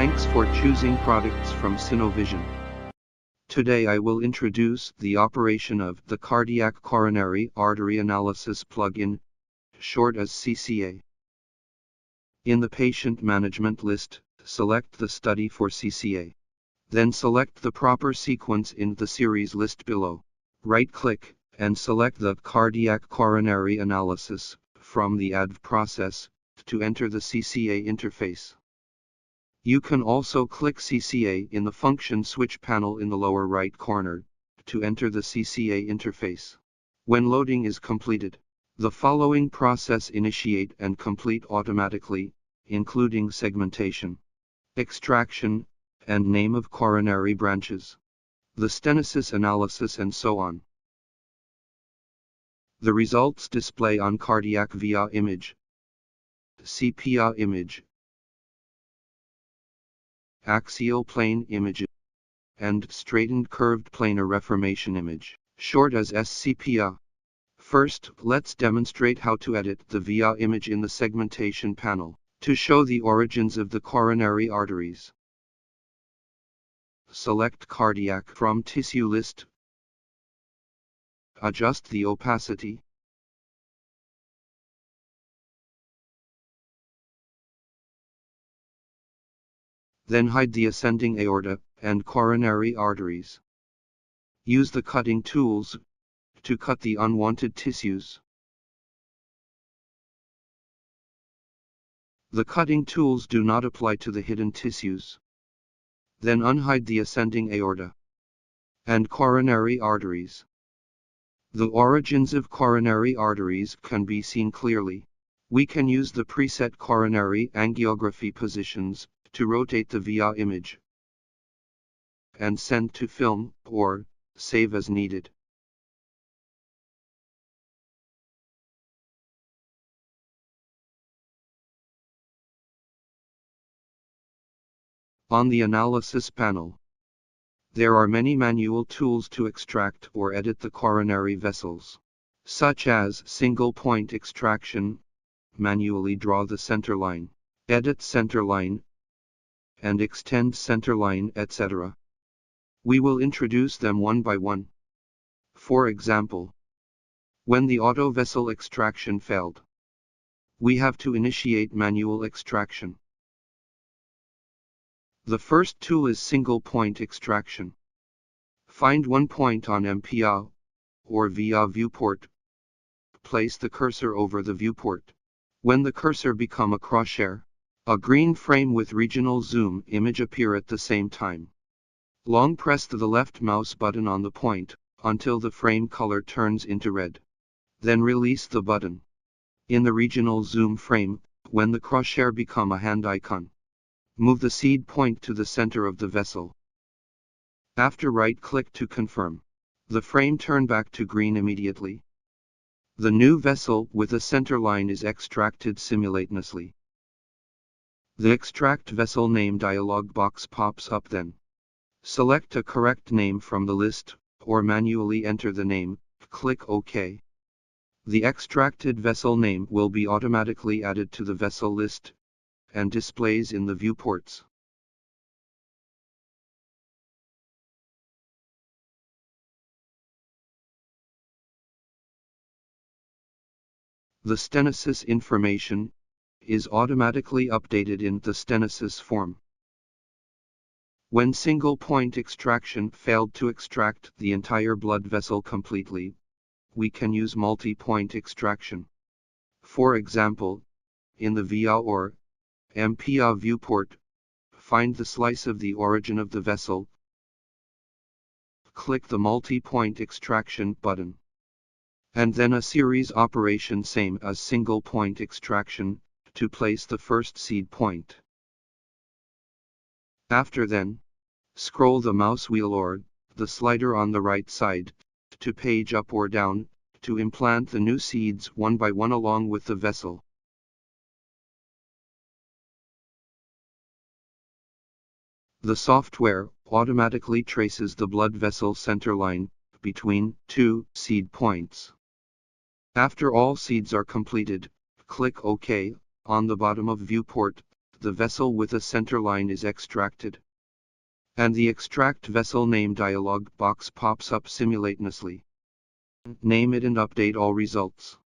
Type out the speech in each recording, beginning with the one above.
Thanks for choosing products from Sinovision. Today I will introduce the operation of the Cardiac Coronary Artery Analysis plugin, short as CCA. In the patient management list, select the study for CCA. Then select the proper sequence in the series list below. Right-click, and select the Cardiac Coronary Analysis from the ADV process to enter the CCA interface. You can also click CCA in the function switch panel in the lower right corner to enter the CCA interface. When loading is completed, the following process initiate and complete automatically, including segmentation, extraction, and name of coronary branches, the stenosis analysis and so on. The results display on cardiac via image, CPA image, axial plane image, and straightened curved planar reformation image, short as SCPA. First, let's demonstrate how to edit the VIA image in the segmentation panel to show the origins of the coronary arteries. Select cardiac from tissue list. Adjust the opacity. Then hide the ascending aorta and coronary arteries. Use the cutting tools to cut the unwanted tissues. The cutting tools do not apply to the hidden tissues. Then unhide the ascending aorta and coronary arteries. The origins of coronary arteries can be seen clearly. We can use the preset coronary angiography positions to rotate the VIA image and send to film or save as needed. On the analysis panel, there are many manual tools to extract or edit the coronary vessels, such as single point extraction, manually draw the center line, edit center line, and extend center line, etc. We will introduce them one by one. For example, when the auto vessel extraction failed, we have to initiate manual extraction. The first tool is single point extraction. Find one point on MPA or VIA viewport. Place the cursor over the viewport. When the cursor become a crosshair, a green frame with regional zoom image appear at the same time. Long press the left mouse button on the point until the frame color turns into red. Then release the button. In the regional zoom frame, when the crosshair become a hand icon, move the seed point to the center of the vessel. After right-click to confirm, the frame turn back to green immediately. The new vessel with a center line is extracted simultaneously. The Extract Vessel Name dialog box pops up then. Select a correct name from the list, or manually enter the name, click OK. The extracted vessel name will be automatically added to the vessel list, and displays in the viewports. The stenosis information is automatically updated in the stenosis form. When single point extraction failed to extract the entire blood vessel completely, we can use multi-point extraction. For example, in the VIA or MPA viewport, find the slice of the origin of the vessel. Click the multi-point extraction button. And then a series operation same as single point extraction, to place the first seed point. After then, scroll the mouse wheel or the slider on the right side to page up or down to implant the new seeds one by one along with the vessel. The software automatically traces the blood vessel center line between two seed points. After all seeds are completed, click OK on the bottom of viewport the vessel with a centerline is extracted. And the Extract Vessel Name dialog box pops up simultaneously. Name it and update all results.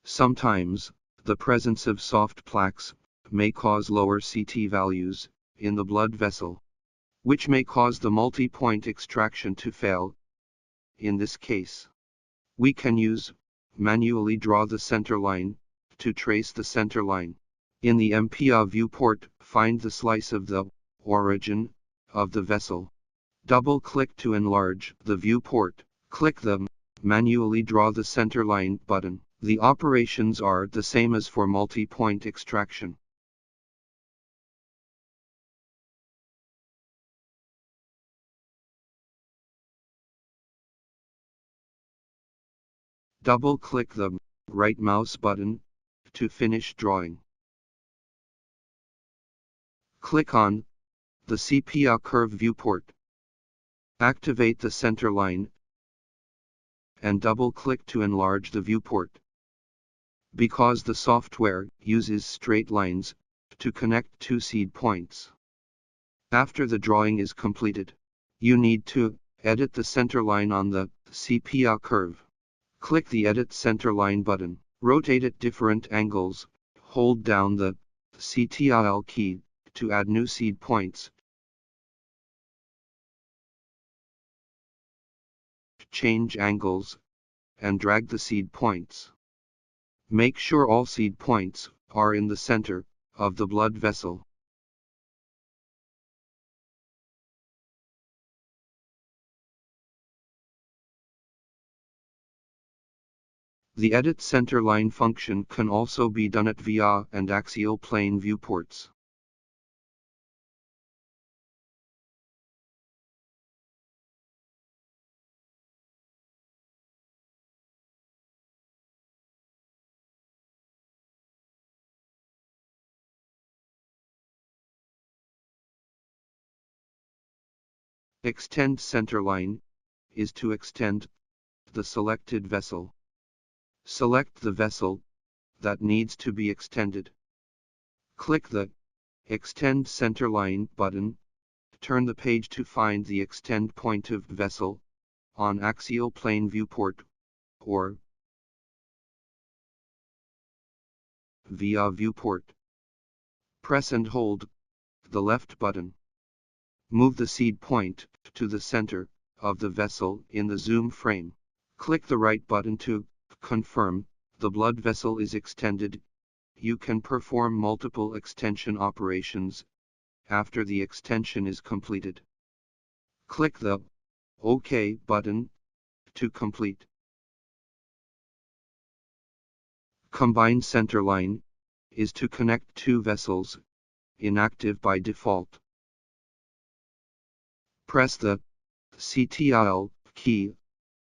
Sometimes, the presence of soft plaques may cause lower CT values in the blood vessel, which may cause the multi-point extraction to fail. In this case, we can manually draw the center line to trace the center line. In the MPA viewport, find the slice of the origin of the vessel. Double-click to enlarge the viewport. Click the Manually Draw the Center Line button. The operations are the same as for multi-point extraction. Double-click the right mouse button to finish drawing. Click on the sepia curve viewport. Activate the center line and double-click to enlarge the viewport. Because the software uses straight lines to connect two seed points. After the drawing is completed, you need to edit the center line on the sepia curve. Click the Edit Center Line button. Rotate at different angles. Hold down the Ctrl key to add new seed points. Change angles and drag the seed points. Make sure all seed points are in the center of the blood vessel. The Edit Center Line function can also be done at via and axial plane viewports. Extend Center Line is to extend the selected vessel. Select the vessel that needs to be extended. Click the Extend Center Line button. Turn the page to find the Extend Point of Vessel on Axial Plane Viewport or via Viewport. Press and hold the left button. Move the seed point to the center of the vessel in the zoom frame. Click the right button to confirm the blood vessel is extended. You can perform multiple extension operations after the extension is completed. Click the OK button to complete. Combine Center Line is to connect two vessels, inactive by default. Press the Ctrl key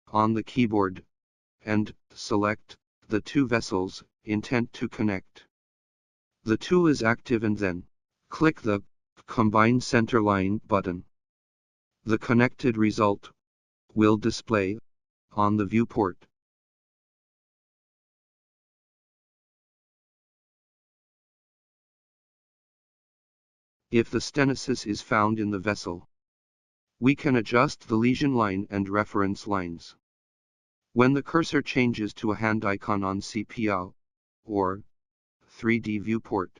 on the keyboard and select the two vessels intent to connect. The tool is active and then click the Combine Center Line button. The connected result will display on the viewport. If the stenosis is found in the vessel, we can adjust the lesion line and reference lines. When the cursor changes to a hand icon on sepia or 3D viewport,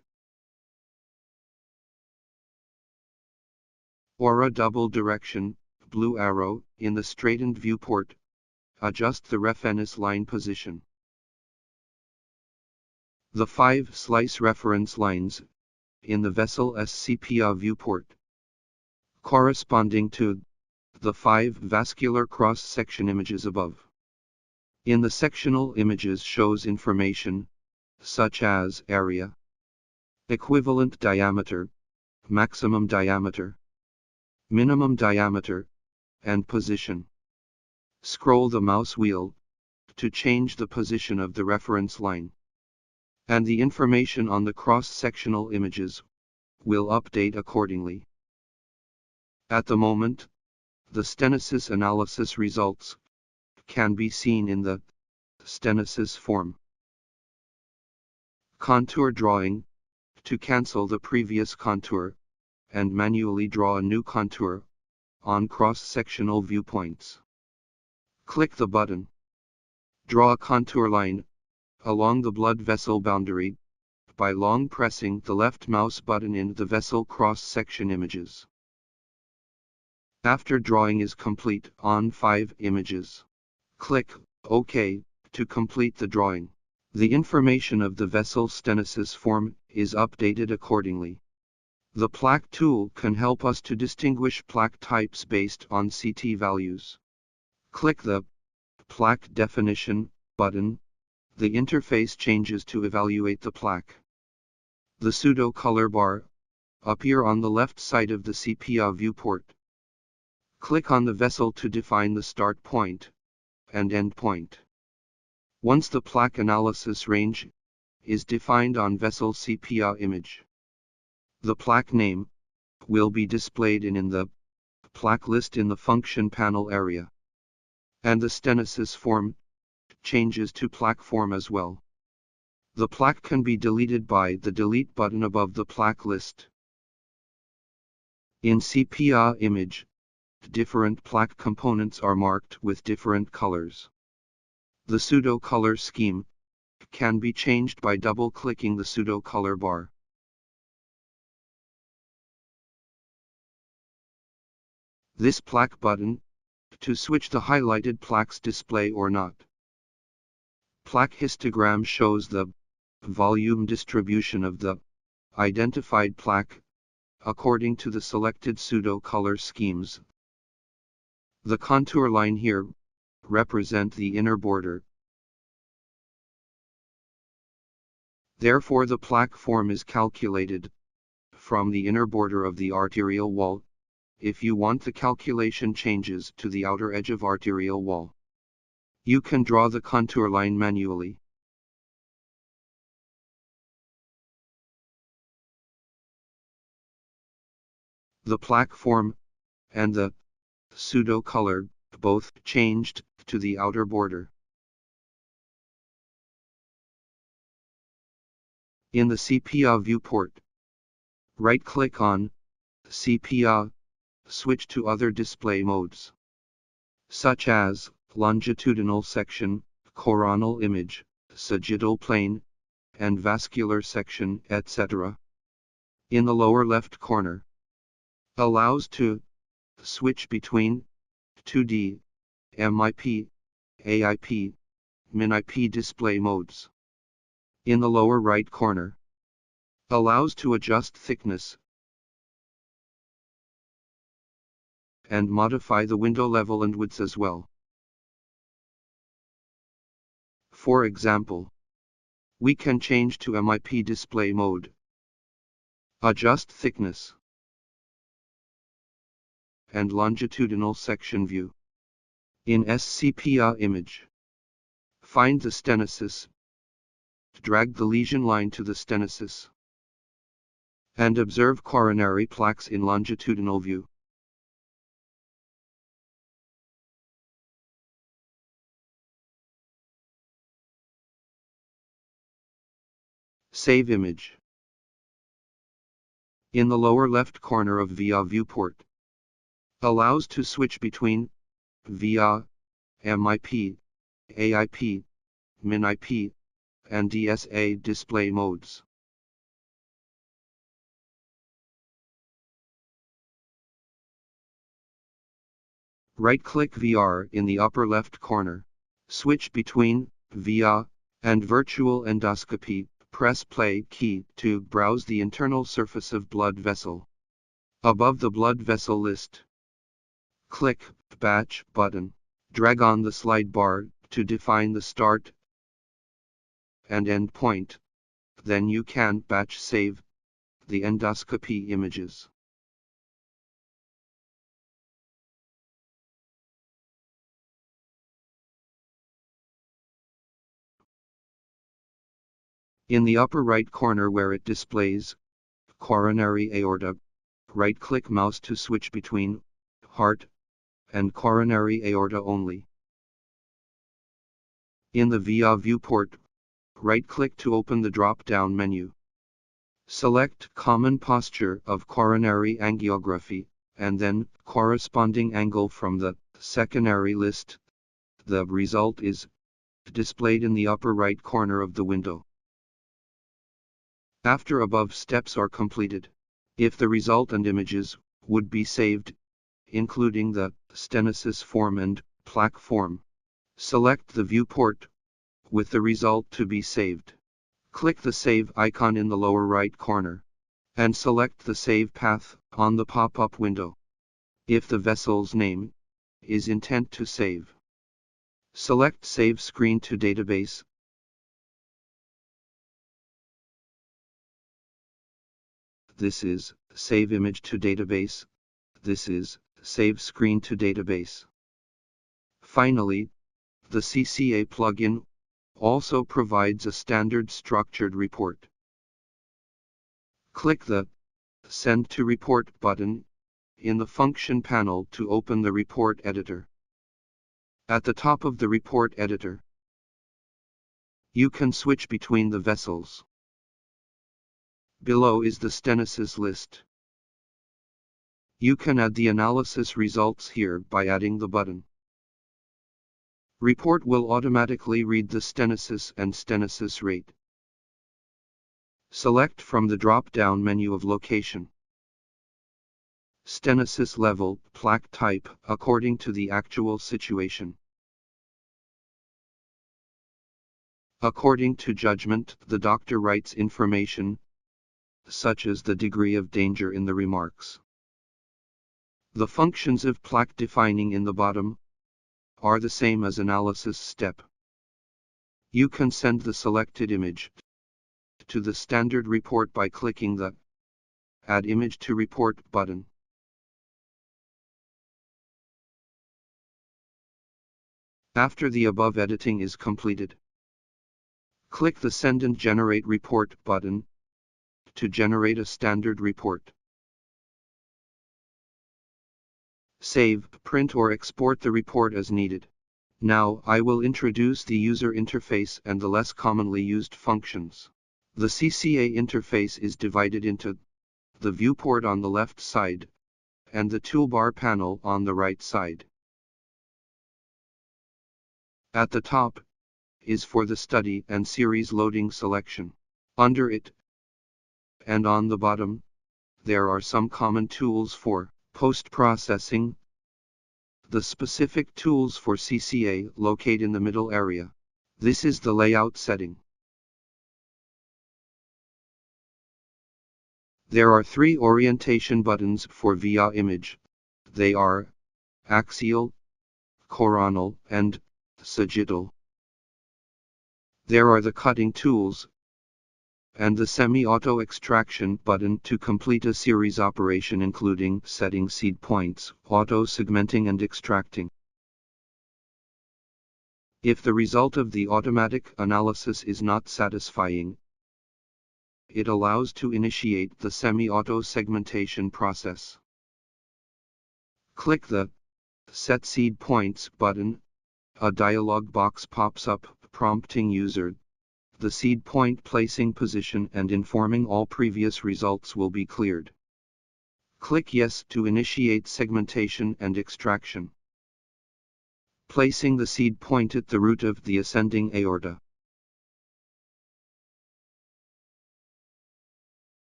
or a double direction blue arrow in the straightened viewport, adjust the reference line position. The 5 slice reference lines in the vessel sepia viewport, corresponding to the 5 vascular cross-section images above. In the sectional images shows information such as area, equivalent diameter, maximum diameter, minimum diameter, and position. Scroll the mouse wheel to change the position of the reference line, and the information on the cross-sectional images will update accordingly. At the moment, the stenosis analysis results can be seen in the stenosis form. Contour drawing, to cancel the previous contour, and manually draw a new contour, on cross-sectional viewpoints. Click the button. Draw a contour line, along the blood vessel boundary, by long pressing the left mouse button in the vessel cross-section images. After drawing is complete on 5 images, click OK to complete the drawing. The information of the vessel stenosis form is updated accordingly. The plaque tool can help us to distinguish plaque types based on CT values. Click the Plaque Definition button. The interface changes to evaluate the plaque. The pseudo color bar appear on the left side of the sepia viewport. Click on the vessel to define the start point and end point. Once the plaque analysis range is defined on vessel sepia image, the plaque name will be displayed in the plaque list in the function panel area, and the stenosis form changes to plaque form as well. The plaque can be deleted by the delete button above the plaque list. In sepia image, different plaque components are marked with different colors. The pseudo color scheme can be changed by double-clicking the pseudo color bar. This plaque button to switch the highlighted plaques display or not. Plaque histogram shows the volume distribution of the identified plaque according to the selected pseudo color schemes. The contour line here represent the inner border. Therefore the plaque form is calculated from the inner border of the arterial wall. If you want the calculation changes to the outer edge of arterial wall, you can draw the contour line manually. The plaque form and the pseudo color both changed to the outer border. In the sepia viewport, right-click on sepia, switch to other display modes, such as longitudinal section, coronal image, sagittal plane, and vascular section, etc. In the lower left corner, allows to switch between 2D, MIP, AIP, MinIP display modes. In the lower right corner, allows to adjust thickness and modify the window level and width as well. For example, we can change to MIP display mode, adjust thickness, and longitudinal section view. In sepia image, find the stenosis, drag the lesion line to the stenosis, and observe coronary plaques in longitudinal view. Save image. In the lower left corner of VIA viewport, allows to switch between VIA, MIP, AIP, MinIP, and DSA display modes. Right-click VR in the upper left corner. Switch between VIA and virtual endoscopy. Press play key to browse the internal surface of blood vessel. Above the blood vessel list, click Batch button. Drag on the slide bar to define the start and end point. Then you can batch save the endoscopy images. In the upper right corner where it displays coronary aorta, right-click mouse to switch between heart and coronary aorta only. In the VIA viewport, right-click to open the drop-down menu. Select Common Posture of Coronary Angiography, and then corresponding angle from the secondary list. The result is displayed in the upper right corner of the window. After above steps are completed, if the result and images would be saved, including the stenosis form and plaque form, select the viewport with the result to be saved. Click the Save icon in the lower right corner, and select the Save path on the pop-up window. If the vessel's name is intent to save, select Save Screen to Database. This is Save Image to Database. This is Save Screen to Database. Finally, the CCA plugin also provides a standard structured report. Click the Send to Report button in the function panel to open the report editor. At the top of the report editor, you can switch between the vessels. Below is the stenosis list. You can add the analysis results here by adding the button. Report will automatically read the stenosis and stenosis rate. Select from the drop-down menu of location, stenosis level, plaque type, according to the actual situation. According to judgment, the doctor writes information, such as the degree of danger in the remarks. The functions of plaque defining in the bottom are the same as analysis step. You can send the selected image to the standard report by clicking the Add Image to Report button. After the above editing is completed, click the Send and Generate Report button to generate a standard report. Save, print or export the report as needed. Now I will introduce the user interface and the less commonly used functions. The CCA interface is divided into the viewport on the left side and the toolbar panel on the right side. At the top is for the study and series loading selection. Under it and on the bottom, there are some common tools for post-processing. The specific tools for CCA locate in the middle area. This is the layout setting. There are 3 orientation buttons for VIA image. They are axial, coronal, and sagittal. There are the cutting tools and the semi-auto extraction button to complete a series operation including setting seed points, auto-segmenting and extracting. If the result of the automatic analysis is not satisfying, it allows to initiate the semi-auto segmentation process. Click the Set Seed Points button. A dialog box pops up prompting user the seed point placing position and informing all previous results will be cleared. Click Yes to initiate segmentation and extraction. Placing the seed point at the root of the ascending aorta.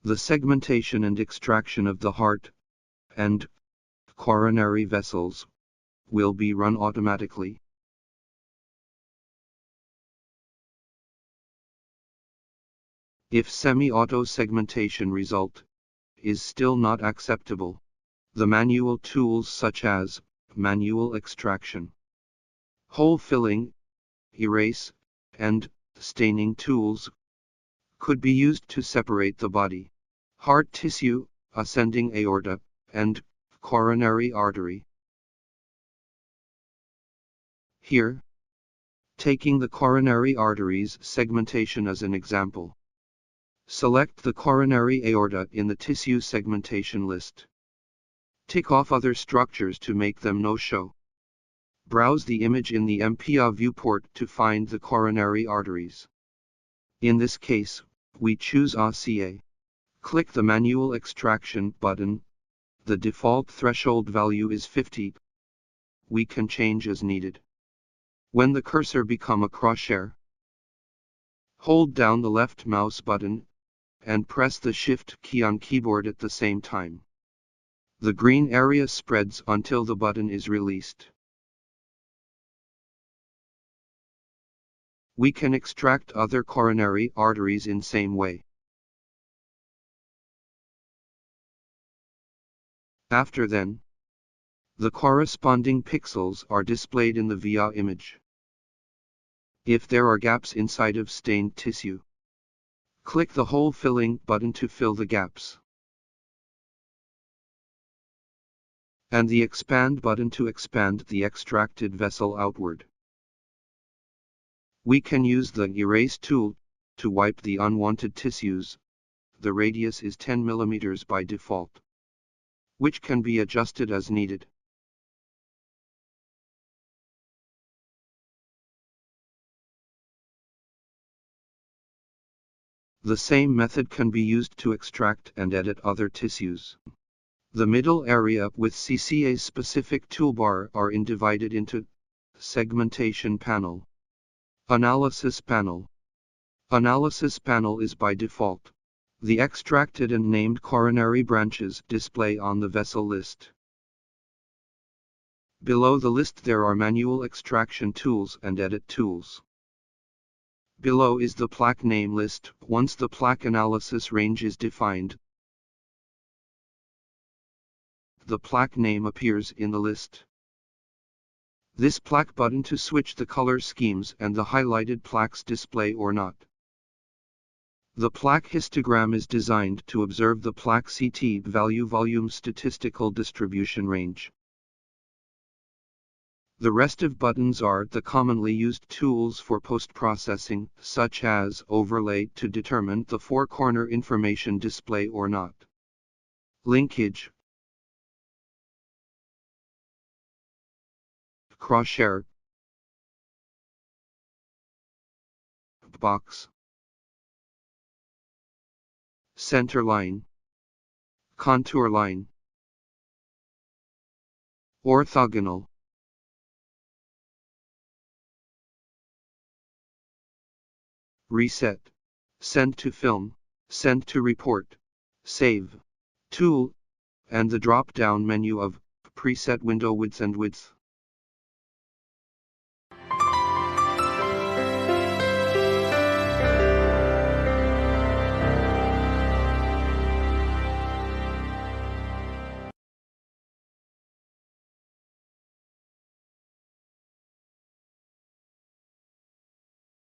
The segmentation and extraction of the heart and coronary vessels will be run automatically. If semi-auto segmentation result is still not acceptable, the manual tools such as manual extraction, hole filling, erase, and staining tools could be used to separate the body, heart tissue, ascending aorta, and coronary artery. Here, taking the coronary arteries segmentation as an example, select the coronary aorta in the tissue segmentation list. Tick off other structures to make them no-show. Browse the image in the MPA viewport to find the coronary arteries. In this case, we choose ACA. Click the Manual Extraction button. The default threshold value is 50. We can change as needed. When the cursor becomes a crosshair, hold down the left mouse button and press the Shift key on keyboard at the same time. The green area spreads until the button is released. We can extract other coronary arteries in same way. After then, the corresponding pixels are displayed in the VIA image. If there are gaps inside of stained tissue, click the hole filling button to fill the gaps, and the expand button to expand the extracted vessel outward. We can use the erase tool to wipe the unwanted tissues. The radius is 10 mm by default, which can be adjusted as needed. The same method can be used to extract and edit other tissues. The middle area with CCA specific toolbar are divided into Segmentation Panel, Analysis Panel. Analysis Panel is by default. The extracted and named coronary branches display on the vessel list. Below the list there are manual extraction tools and edit tools. Below is the plaque name list. Once the plaque analysis range is defined, the plaque name appears in the list. This plaque button to switch the color schemes and the highlighted plaques display or not. The plaque histogram is designed to observe the plaque CT value volume statistical distribution range. The rest of buttons are the commonly used tools for post-processing, such as overlay to determine the four-corner information display or not, linkage, crosshair, box, center line, contour line, orthogonal, reset, send to film, send to report, save, tool, and the drop-down menu of preset window width and width.